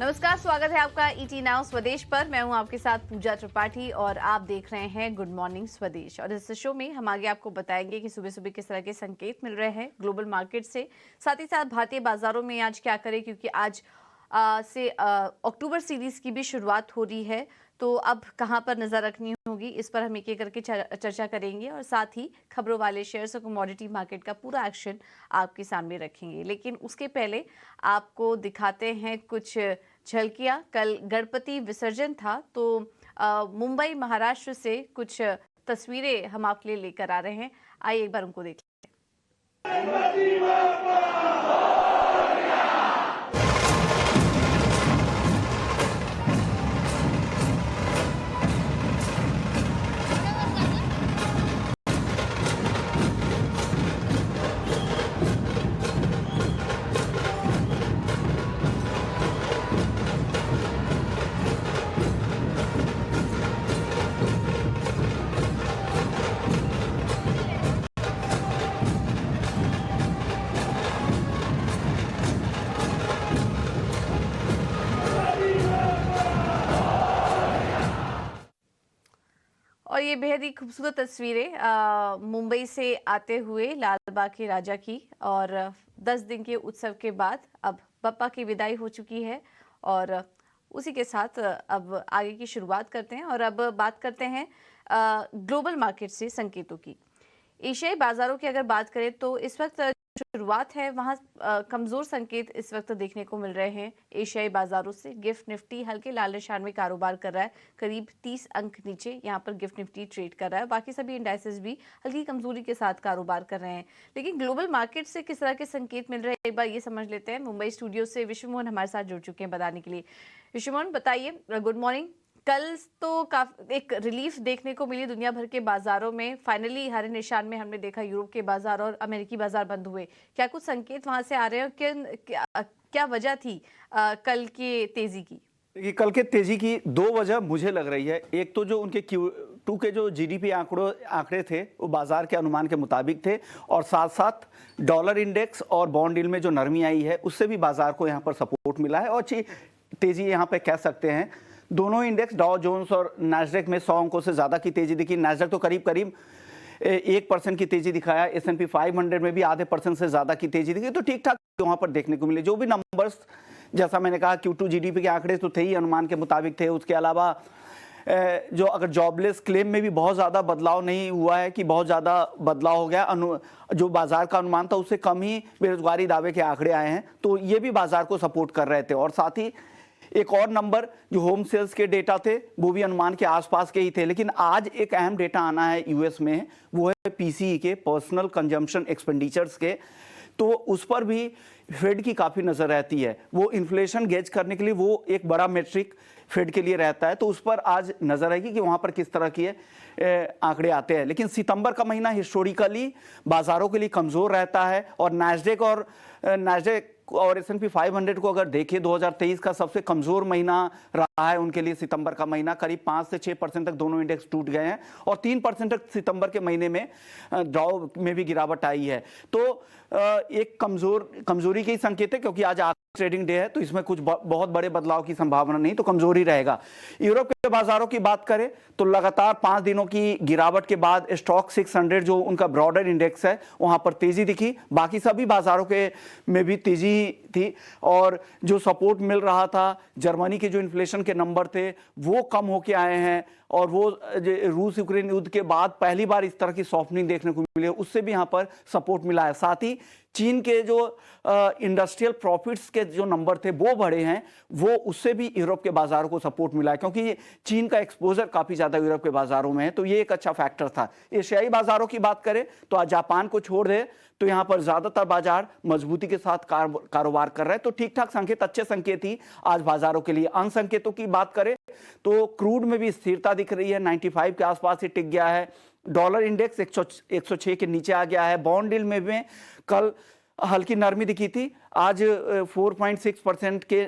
नमस्कार, स्वागत है आपका ईटी नाउ स्वदेश पर। मैं हूं आपके साथ पूजा त्रिपाठी और आप देख रहे हैं गुड मॉर्निंग स्वदेश। और इस शो में हम आगे आपको बताएंगे कि सुबह सुबह किस तरह के संकेत मिल रहे हैं ग्लोबल मार्केट से, साथ ही साथ भारतीय बाजारों में आज क्या करें, क्योंकि आज से अक्टूबर सीरीज की भी शुरुआत हो रही है। तो अब कहां पर नजर रखनी होगी, इस पर हम एक एक करके चर्चा करेंगे और साथ ही खबरों वाले शेयर्स और कमोडिटी मार्केट का पूरा एक्शन आपके सामने रखेंगे। लेकिन उसके पहले आपको दिखाते हैं कुछ झलकियां। कल गणपति विसर्जन था, तो मुंबई महाराष्ट्र से कुछ तस्वीरें हम आपके लिए लेकर आ रहे हैं। आइए एक बार उनको देख और ये बेहद ही खूबसूरत तस्वीरें मुंबई से आते हुए लाल बाग के राजा की। और 10 दिन के उत्सव के बाद अब बप्पा की विदाई हो चुकी है और उसी के साथ अब आगे की शुरुआत करते हैं। और अब बात करते हैं ग्लोबल मार्केट से संकेतों की। एशियाई बाजारों की अगर बात करें तो इस वक्त शुरुआत है वहां कमजोर संकेत इस वक्त देखने को मिल रहे हैं एशियाई बाजारों से। गिफ्ट निफ्टी हल्के लाल निशान में कारोबार कर रहा है, करीब 30 अंक नीचे यहां पर गिफ्ट निफ्टी ट्रेड कर रहा है। बाकी सभी इंडाइसेस भी हल्की कमजोरी के साथ कारोबार कर रहे हैं। लेकिन ग्लोबल मार्केट से किस तरह के संकेत मिल रहे हैं, एक बार ये समझ लेते हैं। मुंबई स्टूडियो से विश्वमोहन हमारे साथ जुड़ चुके हैं बताने के लिए। विश्वमोहन, बताइए, गुड मॉर्निंग। कल तो काफी एक रिलीफ देखने को मिली दुनिया भर के बाजारों में। फाइनली हरे निशान में हमने देखा यूरोप के बाजार और अमेरिकी बाजार बंद हुए। क्या कुछ संकेत वहां से आ रहे हैं? क्या वजह थी कल की तेजी की? ये कल के तेजी की दो वजह मुझे लग रही है। एक तो जो उनके Q2 के जो जीडीपी आंकड़े थे वो बाजार के अनुमान के मुताबिक थे, और साथ साथ डॉलर इंडेक्स और बॉन्ड डील में जो नरमी आई है उससे भी बाजार को यहाँ पर सपोर्ट मिला है और तेजी यहाँ पे कह सकते हैं। दोनों इंडेक्स डाउ जोन्स और नैस्डैक में 100 अंकों से ज़्यादा की तेजी दिखी। नैस्डैक तो करीब 1% की तेजी दिखाया। S&P 500 में भी आधे % से ज़्यादा की तेजी दिखी। तो ठीक ठाक वहाँ पर देखने को मिले। जो भी नंबर्स, जैसा मैंने कहा, Q2 जीडीपी के आंकड़े तो थे ही, अनुमान के मुताबिक थे। उसके अलावा जो अगर जॉबलेस क्लेम में भी बहुत ज़्यादा बदलाव नहीं हुआ है कि बहुत ज़्यादा बदलाव हो गया, जो बाजार का अनुमान था उससे कम ही बेरोजगारी दावे के आंकड़े आए हैं, तो ये भी बाजार को सपोर्ट कर रहे थे। और साथ ही एक और नंबर जो होम सेल्स के डेटा थे वो भी अनुमान के आसपास के ही थे। लेकिन आज एक अहम डेटा आना है यूएस में, वो है पीसीई के, पर्सनल कंजम्पशन एक्सपेंडिचर्स के। तो उस पर भी फेड की काफ़ी नज़र रहती है। वो इन्फ्लेशन गेज करने के लिए वो एक बड़ा मेट्रिक फेड के लिए रहता है, तो उस पर आज नज़र रहेगी कि वहाँ पर किस तरह के आंकड़े आते हैं। लेकिन सितंबर का महीना हिस्टोरिकली बाजारों के लिए कमज़ोर रहता है, और नैस्डैक और S&P 500 को अगर देखें, 2023 का सबसे कमज़ोर महीना रहा है उनके लिए सितंबर का महीना। करीब 5 से 6% तक दोनों इंडेक्स टूट गए हैं, और 3% तक सितंबर के महीने में डाउ में भी गिरावट आई है। तो एक कमजोरी के ही संकेत है, क्योंकि आज ट्रेडिंग डे है, तो इसमें कुछ बहुत बड़े बदलाव की संभावना नहीं, तो कमजोरी रहेगा। यूरोप के बाजारों की बात करें तो लगातार 5 दिनों की गिरावट के बाद स्टॉक 600 जो उनका ब्रॉडर इंडेक्स है वहां पर तेजी दिखी। बाकी सभी बाजारों के में भी तेजी थी, और जो सपोर्ट मिल रहा था, जर्मनी के जो इन्फ्लेशन के नंबर थे वो कम होके आए हैं, और वो रूस यूक्रेन युद्ध के बाद पहली बार इस तरह की सॉफ्टनिंग देखने को मिली है, उससे भी यहाँ पर सपोर्ट मिला है। साथ ही चीन के जो इंडस्ट्रियल प्रॉफिट्स के जो नंबर थे वो बढ़े हैं, वो उससे भी यूरोप के बाजारों को सपोर्ट मिला है, क्योंकि चीन का एक्सपोजर काफ़ी ज़्यादा यूरोप के बाजारों में है, तो ये एक अच्छा फैक्टर था। एशियाई बाजारों की बात करें तो आज जापान को छोड़ दे तो यहाँ पर ज़्यादातर बाजार मजबूती के साथ कारोबार कर रहे हैं, तो ठीक ठाक संकेत, अच्छे संकेत ही आज बाजारों के लिए। अन्य संकेतों की बात करें तो क्रूड में भी स्थिरता दिख रही है, 95 के आसपास ही टिक गया है। डॉलर इंडेक्स 106 के नीचे आ गया है। बॉन्ड डील में भी कल हल्की नरमी दिखी थी, आज 4.6% के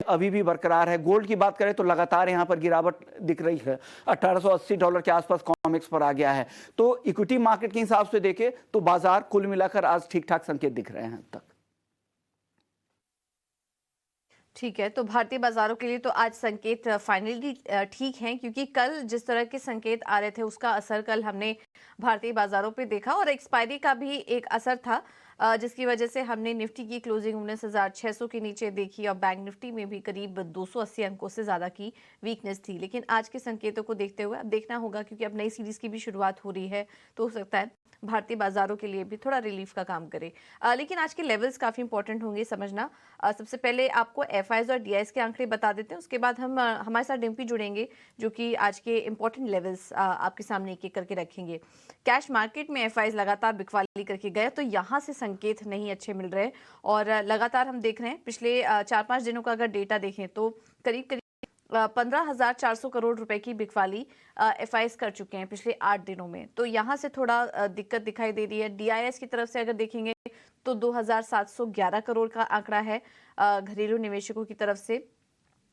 अभी भी बरकरार है। गोल्ड की बात करें तो लगातार यहां पर गिरावट दिख रही है, $1880 के आसपास कॉमेक्स पर आ गया है। तो इक्विटी मार्केट के हिसाब से देखें तो बाजार कुल मिलाकर आज ठीक ठाक संकेत दिख रहे हैं अब तक। ठीक है, तो भारतीय बाज़ारों के लिए तो आज संकेत फाइनली ठीक हैं, क्योंकि कल जिस तरह के संकेत आ रहे थे उसका असर कल हमने भारतीय बाज़ारों पे देखा और एक्सपायरी का भी एक असर था, जिसकी वजह से हमने निफ्टी की क्लोजिंग 19,600 के नीचे देखी और बैंक निफ्टी में भी करीब 280 अंकों से ज़्यादा की वीकनेस थी। लेकिन आज के संकेतों को देखते हुए अब देखना होगा, क्योंकि अब नई सीरीज़ की भी शुरुआत हो रही है, तो हो सकता है भारतीय बाज़ारों के लिए भी थोड़ा रिलीफ का काम करे। लेकिन आज के लेवल्स काफ़ी इंपॉर्टेंट होंगे समझना। सबसे पहले आपको एफआईज और डीआईएस के आंकड़े बता देते हैं, उसके बाद हम हमारे साथ डिम्पी जुड़ेंगे, जो कि आज के इंपॉर्टेंट लेवल्स आपके सामने एक एक करके रखेंगे। कैश मार्केट में एफआईज लगातार बिकवाली करके गए, तो यहाँ से संकेत नहीं अच्छे मिल रहे और लगातार हम देख रहे हैं पिछले 4-5 दिनों का अगर डेटा देखें तो करीब करीब 15,400 करोड़ रुपए की बिकवाली एफआईज कर चुके हैं पिछले 8 दिनों में। तो यहाँ से थोड़ा दिक्कत दिखाई दे रही है। डीआईएस की तरफ से अगर देखेंगे तो 2,711 करोड़ का आंकड़ा है घरेलू निवेशकों की तरफ से।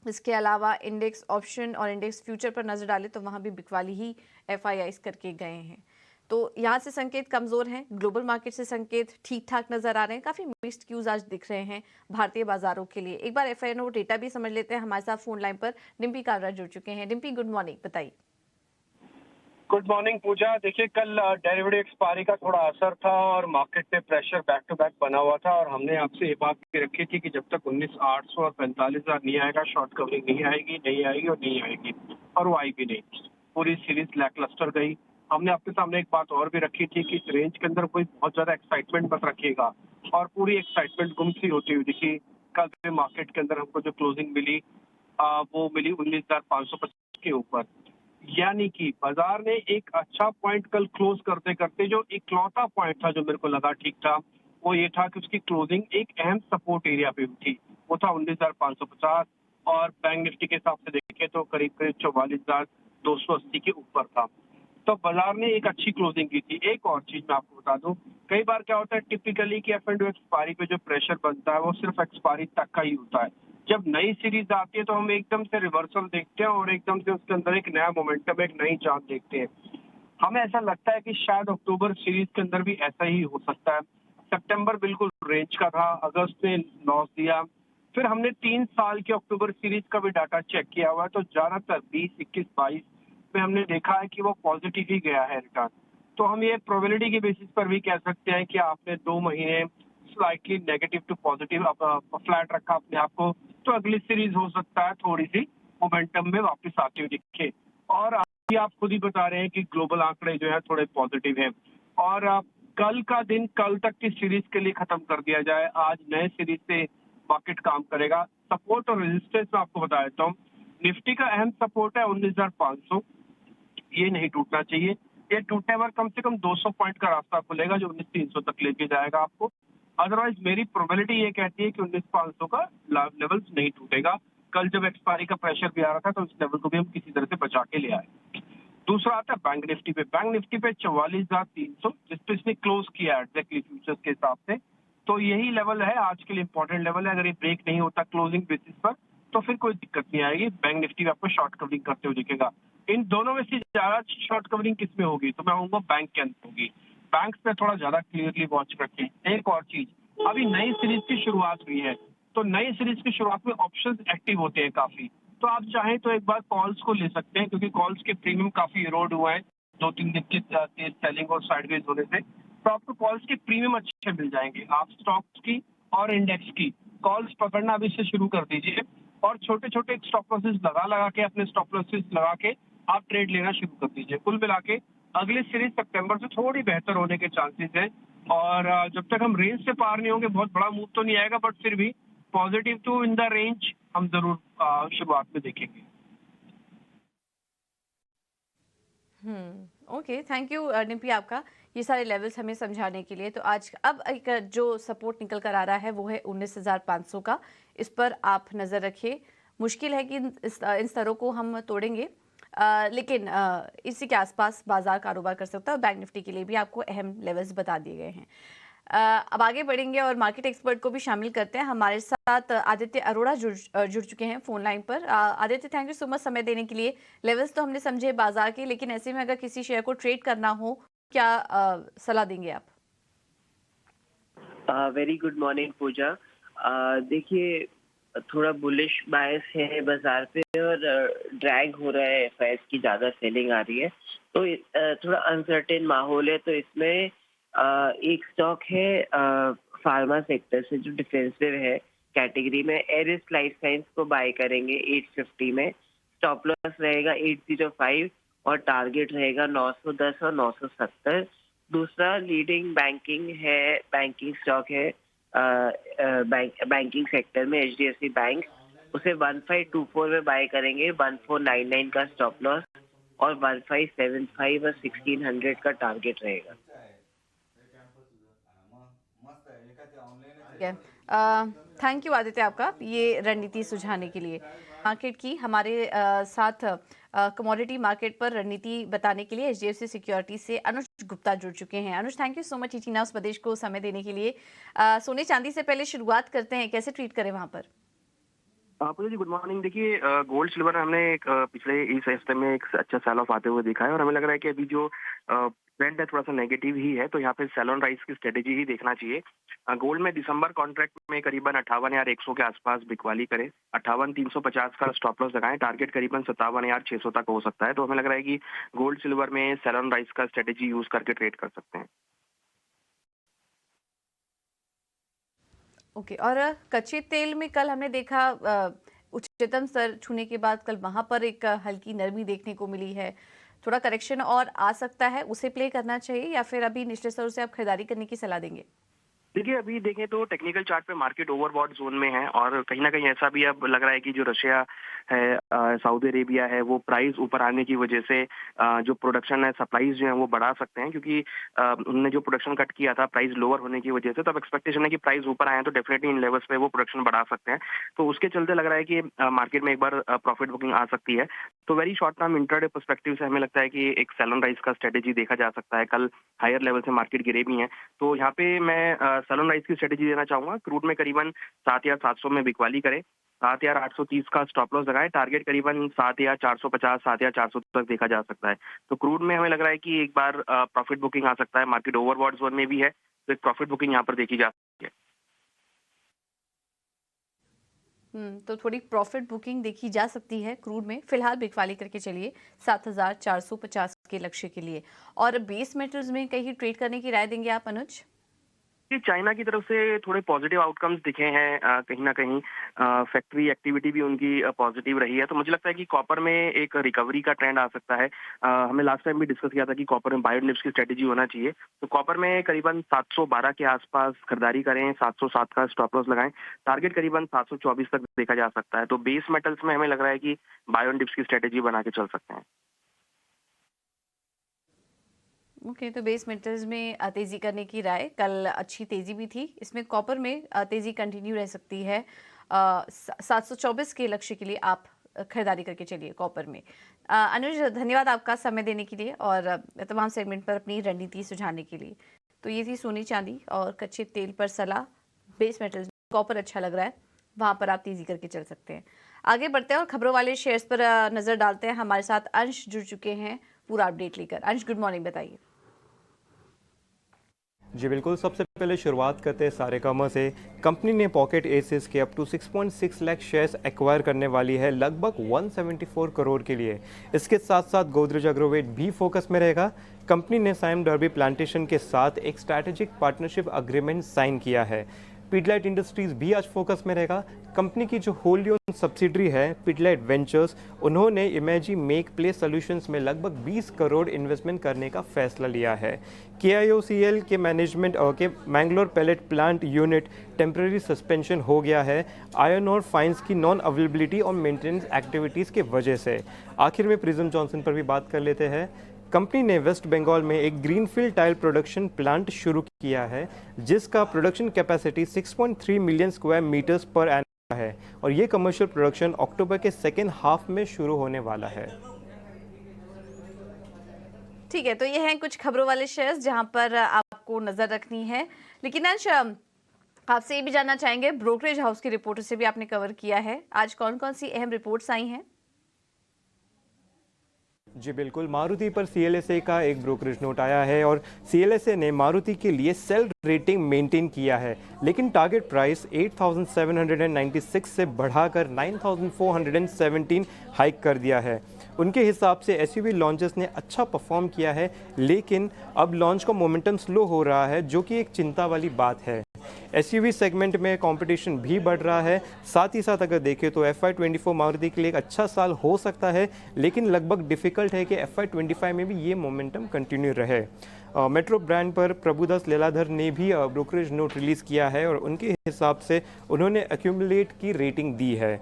इसके अलावा इंडेक्स ऑप्शन और इंडेक्स फ्यूचर पर नजर डालें तो वहां भी बिकवाली ही एफआईआईज करके गए हैं। तो यहाँ से संकेत कमजोर हैं। ग्लोबल मार्केट से संकेत ठीक ठाक नजर आ रहे हैं। काफी मिक्स्ड क्यूज आज दिख रहे हैं भारतीय बाजारों के लिए। एक बार एफआईएनओ डेटा भी समझ लेते हैं। हमारे साथ फोन लाइन पर डिम्पी कालरा जुड़ चुके हैं। डिम्पी, गुड मॉर्निंग, बताइए। गुड मॉर्निंग पूजा। देखिए, कल डेरिवेटिव एक्सपायरी का थोड़ा असर था और मार्केट पे प्रेशर बैक टू बैक बना हुआ था और हमने आपसे ये बात की रखी थी कि जब तक 19,800 और 45,000 नहीं आएगा शॉर्ट कवरिंग नहीं आएगी, नहीं आएगी और नहीं आएगी, और वो आई भी नहीं। पूरी सीरीज लैकलस्टर गई। हमने आपके सामने एक बात और भी रखी थी कि इस रेंज के अंदर कोई बहुत ज्यादा एक्साइटमेंट मत रखिएगा, और पूरी एक्साइटमेंट गुम सी होती हुई दिखी। कल मार्केट के अंदर हमको जो क्लोजिंग मिली वो मिली 19,550 के ऊपर। यानी कि बाजार ने एक अच्छा पॉइंट कल क्लोज करते करते जो इकलौता पॉइंट था जो मेरे को लगा ठीक था, वो ये था कि उसकी क्लोजिंग एक अहम सपोर्ट एरिया पे थी, वो था 19,550, और बैंक निफ्टी के हिसाब से देखें तो करीब करीब 44,280 के ऊपर था। तो बाजार ने एक अच्छी क्लोजिंग की थी। एक और चीज मैं आपको बता दूं, कई बार क्या होता है टिपिकली कि एफ एंड एक्सपायरी पे जो प्रेशर बनता है वो सिर्फ एक्सपायरी तक का ही होता है। जब नई सीरीज आती है तो हम एकदम से रिवर्सल देखते हैं और एकदम से उसके अंदर एक नया मोमेंटम, एक नई चांद देखते हैं। हमें ऐसा लगता है कि शायद अक्टूबर सीरीज के अंदर भी ऐसा ही हो सकता है। सितंबर बिल्कुल रेंज का था, अगस्त में लॉस दिया, फिर हमने 3 साल के अक्टूबर सीरीज का भी डाटा चेक किया हुआ है, तो ज्यादातर 20, 21, 22 में हमने देखा है कि वो पॉजिटिव ही गया है रिटर्न। तो हम ये प्रोबेबिलिटी के बेसिस पर भी कह सकते हैं कि आपने 2 महीने slightly negative to positive flat रखा अपने आप को, तो अगली सीरीज हो सकता है थोड़ी सी मोमेंटम में वापस आते हुए दिखे। और अभी आप खुद ही बता रहे हैं कि ग्लोबल आंकड़े जो है थोड़े पॉजिटिव हैं, और कल का दिन कल तक की सीरीज के लिए खत्म कर दिया जाए। आज नए सीरीज से मार्केट काम करेगा। सपोर्ट और रेजिस्टेंस में आपको बता देता हूँ। निफ्टी का अहम सपोर्ट है 19,500, ये नहीं टूटना चाहिए। ये टूटने पर कम से कम 200 पॉइंट का रास्ता खुलेगा जो 19,300 तक लेके जाएगा आपको। अदरवाइज मेरी प्रोबेबिलिटी ये कहती है कि 19,500 का लेवल नहीं टूटेगा। कल जब एक्सपायरी का प्रेशर भी आ रहा था तो इस लेवल को भी हम किसी तरह से बचा के ले आए। दूसरा आता है बैंक निफ्टी पे। बैंक निफ्टी पे 44,300 जिस पे इसने क्लोज किया है एग्जैक्टली फ्यूचर्स के हिसाब से, तो यही लेवल है आज के लिए इंपॉर्टेंट लेवल है। अगर ये ब्रेक नहीं होता क्लोजिंग बेसिस पर तो फिर कोई दिक्कत नहीं आएगी। बैंक निफ्टी में आपको शॉर्ट कवरिंग करते हुए दिखेगा। इन दोनों में से ज्यादा शॉर्ट कवरिंग किसमें होगी, तो मैं कहूँगा बैंक के अंदर होगी। बैंक पे थोड़ा ज्यादा क्लियरली वॉच रखें। एक और चीज, अभी नई सीरीज की शुरुआत हुई है, तो नई सीरीज की शुरुआत में ऑप्शंस एक्टिव होते हैं काफी, तो आप चाहें तो एक बार कॉल्स को ले सकते हैं, क्योंकि कॉल्स के प्रीमियम काफी इरोड हुआ है 2-3 दिन की तेज सेलिंग और साइडवेज होने से। तो आपको कॉल्स के प्रीमियम अच्छे मिल जाएंगे। आप स्टॉक्स की और इंडेक्स की कॉल्स पकड़ना अभी से शुरू कर दीजिए, और छोटे छोटे स्टॉप लॉसेस लगा के अपने स्टॉप लॉसेस लगा के आप ट्रेड लेना शुरू कर दीजिए। कुल मिला के अगली सीरीज सितंबर से थोड़ी बेहतर होने के चांसेस हैं, और जब तक हम रेंज से पार नहीं होंगे बहुत बड़ा मूव तो नहीं आएगा, बट फिर भी positive to in the range हम जरूर शुरुआत में देखेंगे। ओके, थैंक यू डिम्पी आपका ये सारे लेवल्स हमें समझाने के लिए। तो आज अब एक जो सपोर्ट निकल कर आ रहा है वो है 19,500 का। इस पर आप नज़र रखिए। मुश्किल है कि इन स्तरों को हम तोड़ेंगे, लेकिन इसी के आसपास बाजार कारोबार कर सकता है। और बैंक निफ्टी के लिए भी आपको अहम लेवल्स बता दिए गए हैं। अब आगे बढ़ेंगे और मार्केट एक्सपर्ट को भी शामिल करते हैं। हमारे साथ आदित्य अरोड़ा जुड़ चुके हैं फोन लाइन पर। Aditya, thank you so much समय देने के लिए। लेवल्स तो हमने समझे बाजार के, लेकिन ऐसे में अगर किसी शेयर को ट्रेड करना हो, क्या सलाह देंगे आप? वेरी गुड मॉर्निंग पूजा। देखिए, थोड़ा बुलिश बायस है बाजार पे और ड्रैग हो रहा है, एफआईएस की ज़्यादा सेलिंग आ रही है, तो थोड़ा अनसर्टेन माहौल है। तो इसमें एक स्टॉक है फार्मा सेक्टर से जो डिफेंसिव है कैटेगरी में, एरिस लाइफ साइंस को बाय करेंगे 850 में। स्टॉप लॉस रहेगा 805 और टारगेट रहेगा 910 और 970। दूसरा लीडिंग बैंकिंग स्टॉक है बैंकिंग सेक्टर में एचडीएफसी बैंक, उसे 1524 में बाय करेंगे, 1499 का स्टॉप लॉस और 1575 और 1600 का टारगेट रहेगा। थैंक यू आदित्य आपका ये रणनीति सुझाने के लिए। मार्केट की हमारे साथ कमोडिटी मार्केट पर रणनीति बताने के लिए एचडीएफसी सिक्योरिटी से अनुज गुप्ता जुड़ चुके हैं। अनुज, थैंक यू सो मच इटीना उस प्रदेश को समय देने के लिए। सोने चांदी से पहले शुरुआत करते हैं, कैसे ट्रीट करें वहां पर? पूजा जी गुड मॉर्निंग। देखिए गोल्ड सिल्वर हमने एक पिछले इस हफ्ते में एक अच्छा सेल ऑफ आते हुए देखा है और हमें लग रहा है कि अभी जो ट्रेंड है थोड़ा सा नेगेटिव ही है, तो यहाँ पे सेल ऑन राइज की स्ट्रेटेजी ही देखना चाहिए। गोल्ड में दिसंबर कॉन्ट्रैक्ट में करीबन 58,100 के आसपास बिकवाली करें, 58,350 का स्टॉप लॉस लगाएं, टारगेट करीबन 57,600 तक हो सकता है। तो हमें लग रहा है कि गोल्ड सिल्वर में सेल ऑन राइज का स्ट्रेटेजी यूज करके ट्रेड कर सकते हैं। ओके, और कच्चे तेल में कल हमने देखा उच्चतम स्तर छूने के बाद कल वहां पर एक हल्की नरमी देखने को मिली है। थोड़ा करेक्शन और आ सकता है, उसे प्ले करना चाहिए या फिर अभी निचले स्तरों से आप खरीदारी करने की सलाह देंगे? देखिए अभी देखें तो टेक्निकल चार्ट पे मार्केट ओवरबॉट जोन में है और कहीं ना कहीं ऐसा भी अब लग रहा है कि जो रशिया है, सऊदी अरेबिया है, वो प्राइस ऊपर आने की वजह से जो प्रोडक्शन है, सप्लाईज जो है वो बढ़ा सकते हैं, क्योंकि उन्होंने जो प्रोडक्शन कट किया था प्राइस लोअर होने की वजह से, तो अब एक्सपेक्टेशन है कि प्राइस ऊपर आए तो डेफिनेटली इन लेवल्स पे वो प्रोडक्शन बढ़ा सकते हैं। तो उसके चलते लग रहा है कि मार्केट में एक बार प्रॉफिट बुकिंग आ सकती है। तो very short term intraday perspective से हमें लगता है कि एक सेल ऑन राइज का स्ट्रेटेजी देखा जा सकता है। कल हायर लेवल से मार्केट गिरे भी हैं, तो यहाँ पे मैं सेल ऑन राइज की स्ट्रेटेजी देना चाहूंगा। क्रूड में करीबन 7,700 में बिकवाली करें, 7,830 का स्टॉप लॉस लगाए, टारगेट करीबन 7,450 7,400 तक देखा जा सकता है। तो क्रूड में हमें लग रहा है कि एक बार प्रॉफिट बुकिंग आ सकता है, मार्केट ओवरबॉट जोन में भी है, तो एक प्रॉफिट बुकिंग यहाँ पर देखी जा सकती है। तो थोड़ी प्रॉफिट बुकिंग देखी जा सकती है क्रूड में। फिलहाल बिकवाली करके चलिए 7,450 के लक्ष्य के लिए। और बेस मेटल्स में कहीं ट्रेड करने की राय देंगे आप अनुज? चाइना की तरफ से थोड़े पॉजिटिव आउटकम्स दिखे हैं, कहीं ना कहीं फैक्ट्री एक्टिविटी भी उनकी पॉजिटिव रही है, तो मुझे लगता है कि कॉपर में एक रिकवरी का ट्रेंड आ सकता है। हमने लास्ट टाइम भी डिस्कस किया था कि कॉपर में बायोनिफ्स की स्ट्रेटेजी होना चाहिए, तो कॉपर में करीबन 712 के आसपास खरीदारी करें, 707 का स्टॉप लॉस लगाएं, टारगेट करीबन 724 तक देखा जा सकता है। तो बेस मेटल्स में हमें लग रहा है कि बायोनिफ्स की स्ट्रेटेजी बना के चल सकते हैं। ओके, तो बेस मेटल्स में तेजी करने की राय। कल अच्छी तेजी भी थी इसमें। कॉपर में तेजी कंटिन्यू रह सकती है। 724 के लक्ष्य के लिए आप खरीदारी करके चलिए कॉपर में। अनुज, धन्यवाद आपका समय देने के लिए और तमाम सेगमेंट पर अपनी रणनीति सुझाने के लिए। तो ये थी सोने चांदी और कच्चे तेल पर सलाह। बेस मेटल्स में कॉपर अच्छा लग रहा है, वहां पर आप तेजी करके चल सकते हैं। आगे बढ़ते हैं और खबरों वाले शेयर्स पर नजर डालते हैं। हमारे साथ अंश जुड़ चुके हैं पूरा अपडेट लेकर। अंश, गुड मॉर्निंग, बताइए। जी बिल्कुल, सबसे पहले शुरुआत करते हैं सारेगामा से। कंपनी ने पॉकेट एसिस के up to 6.6 lakh shares acquire करने वाली है, लगभग 174 करोड़ के लिए। इसके साथ साथ गोदरेज एग्रोवेट भी फोकस में रहेगा। कंपनी ने साइम डर्बी प्लांटेशन के साथ एक स्ट्रैटेजिक पार्टनरशिप अग्रीमेंट साइन किया है। पिडलाइट इंडस्ट्रीज भी आज फोकस में रहेगा। कंपनी की जो होल्डी ओन सब्सिडरी है पिडलाइट वेंचर्स, उन्होंने इमेजी मेक प्ले सॉल्यूशंस में लगभग 20 करोड़ इन्वेस्टमेंट करने का फैसला लिया है। KIOCL के मैनेजमेंट के Mangalore pellet plant unit temporary suspension हो गया है आयरन और फाइन्स की नॉन अवेलेबिलिटी और मेंटेनेंस एक्टिविटीज़ की वजह से। आखिर में प्रिज्म जॉनसन पर भी बात कर लेते हैं। कंपनी ने वेस्ट बंगाल में एक ग्रीनफील्ड टाइल प्रोडक्शन प्लांट शुरू किया है, जिसका production capacity 6.3 million square meters per annum है और ये कमर्शियल प्रोडक्शन अक्टूबर के सेकेंड हाफ में शुरू होने वाला है। ठीक है, तो ये हैं कुछ खबरों वाले शेयर्स जहां पर आपको नजर रखनी है। लेकिन अंश, आपसे ये भी जानना चाहेंगे, ब्रोकरेज हाउस की रिपोर्ट से भी आपने कवर किया है, आज कौन कौन सी अहम रिपोर्ट्स आई हैं? जी बिल्कुल, मारुति पर CLSA का एक ब्रोकरेज नोट आया है और CLSA ने मारुति के लिए सेल रेटिंग मेंटेन किया है, लेकिन टारगेट प्राइस 8,796 से बढ़ाकर 9,417 हाइक कर दिया है। उनके हिसाब से SUV लॉन्चेस ने अच्छा परफॉर्म किया है, लेकिन अब लॉन्च का मोमेंटम स्लो हो रहा है, जो कि एक चिंता वाली बात है। SUV सेगमेंट में कंपटीशन भी बढ़ रहा है। साथ ही साथ अगर देखें तो FY24 मारुति के लिए एक अच्छा साल हो सकता है, लेकिन लगभग डिफिकल्ट है कि FY25 में भी ये मोमेंटम कंटिन्यू रहे। मेट्रो ब्रांड पर प्रभुदास लेलाधर ने भी ब्रोकरेज नोट रिलीज़ किया है और उनके हिसाब से उन्होंने एक्यूमुलेट की रेटिंग दी है।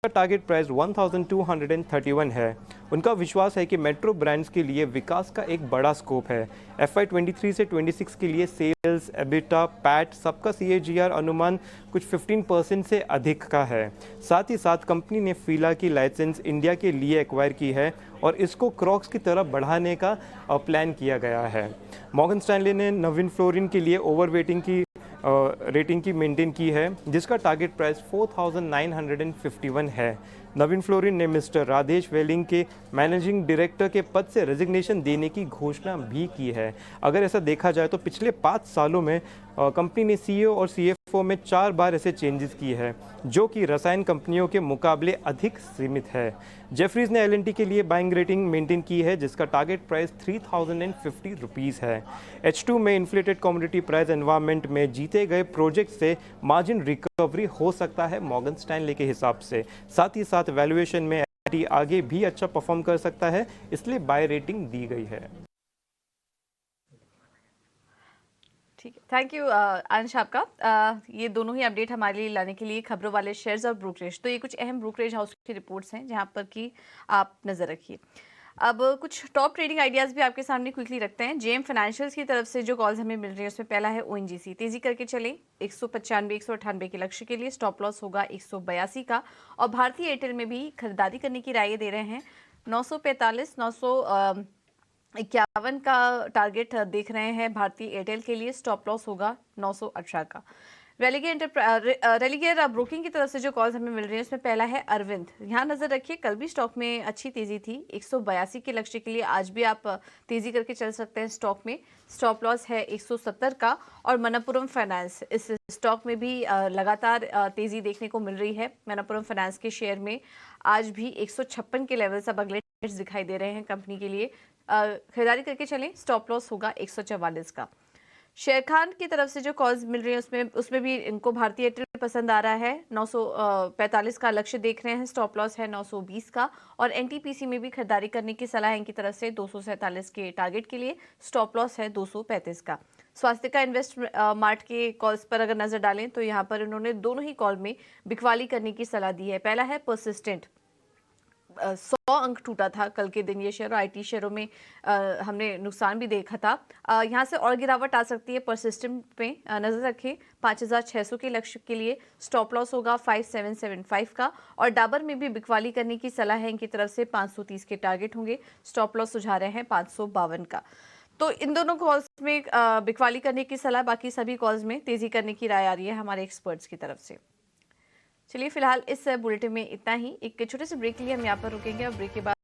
टारगेट प्राइस 1231 है। उनका विश्वास है कि मेट्रो ब्रांड्स के लिए विकास का एक बड़ा स्कोप है। FY23 से 26 के लिए सेल्स, एबिटा, पैट सबका CAGR अनुमान कुछ 15% से अधिक का है। साथ ही साथ कंपनी ने फीला की लाइसेंस इंडिया के लिए एक्वायर की है और इसको क्रॉक्स की तरफ बढ़ाने का प्लान किया गया है। मॉर्गन स्टैनली ने नवीन फ्लोरिन के लिए ओवरवेटिंग की रेटिंग की मेंटेन की है, जिसका टारगेट प्राइस 4,951 है। नवीन फ्लोरिन ने मिस्टर राधेश वेलिंग के मैनेजिंग डायरेक्टर के पद से रेजिग्नेशन देने की घोषणा भी की है। अगर ऐसा देखा जाए तो पिछले 5 सालों में कंपनी ने CEO और CFO में 4 बार ऐसे चेंजेस किए हैं, जो कि रसायन कंपनियों के मुकाबले अधिक सीमित है। जेफरीज ने L&T के लिए बाइंग रेटिंग मेंटेन की है, जिसका टारगेट प्राइस 3,050 रुपीज़ है। H2 में इन्फ्लेटेड कमोडिटी प्राइस एनवायरनमेंट में जीते गए प्रोजेक्ट से मार्जिन रिकवरी हो सकता है मॉर्गन स्टैनली के हिसाब से। साथ ही साथ वैल्यूएशन में L&T आगे भी अच्छा परफॉर्म कर सकता है, इसलिए बाय रेटिंग दी गई है। ठीक है, थैंक यू अंश आपका। ये दोनों ही अपडेट हमारे लिए लाने के लिए खबरों वाले शेयर्स और ब्रोकरेज, तो ये कुछ अहम ब्रोकरेज हाउस की रिपोर्ट्स हैं जहां पर कि आप नज़र रखिए। अब कुछ टॉप ट्रेडिंग आइडियाज़ भी आपके सामने क्विकली रखते हैं। JM फाइनेंशियल्स की तरफ से जो कॉल्स हमें मिल रही है उसमें पहला है ONGC, तेजी करके चले 195 198 के लक्ष्य के लिए, स्टॉप लॉस होगा 182 का। और भारतीय एयरटेल में भी खरीदारी करने की राय दे रहे हैं। 945 951 का टारगेट देख रहे हैं भारतीय एयरटेल के लिए, स्टॉप लॉस होगा 918 का। रेलिगेयर ब्रोकिंग की तरफ से जो कॉल्स हमें मिल रही है उसमें पहला है अरविंद। यहाँ नजर रखिए, कल भी स्टॉक में अच्छी तेजी थी 182 के लक्ष्य के लिए, आज भी आप तेजी करके चल सकते हैं स्टॉक में। स्टॉप लॉस है 170 का। और मनप्पुरम फाइनेंस, इस स्टॉक में भी लगातार तेजी देखने को मिल रही है। मनप्पुरम फाइनेंस के शेयर में आज भी 156 के लेवल अब अगले दिखाई दे रहे हैं कंपनी के लिए। खरीदारी करके चलें, स्टॉप लॉस होगा 144 का। शेर खान की तरफ से जो कॉल्स मिल रही है उसमें भी इनको भारतीय एयरटेल पसंद आ रहा है। 945 का लक्ष्य देख रहे हैं, स्टॉप लॉस है 920 का। और NTPC में भी खरीदारी करने की सलाह है इनकी तरफ से 247 के टारगेट के लिए, स्टॉप लॉस है 235 का। स्वास्थ्य का इन्वेस्ट मार्ट के कॉल्स पर अगर नजर डालें तो यहाँ पर उन्होंने दोनों ही कॉल में बिकवाली करने की सलाह दी है। पहला है परसिस्टेंट, 100 अंक टूटा था कल के दिन ये शेयर, और IT शेयरों में हमने नुकसान भी देखा था। यहाँ से और गिरावट आ सकती है। परसिस्टेंट पे नजर रखें 5600 के लक्ष्य के लिए, स्टॉप लॉस होगा 5775 का। और डाबर में भी बिकवाली करने की सलाह है इनकी तरफ से, 530 के टारगेट होंगे, स्टॉप लॉस सुझा रहे हैं 552 का। तो इन दोनों कॉल्स में बिकवाली करने की सलाह, बाकी सभी कॉल्स में तेजी करने की राय आ रही है हमारे एक्सपर्ट्स की तरफ से। चलिए फिलहाल इस बुलेटिन में इतना ही। एक छोटे से ब्रेक के लिए हम यहाँ पर रुकेंगे और ब्रेक के बाद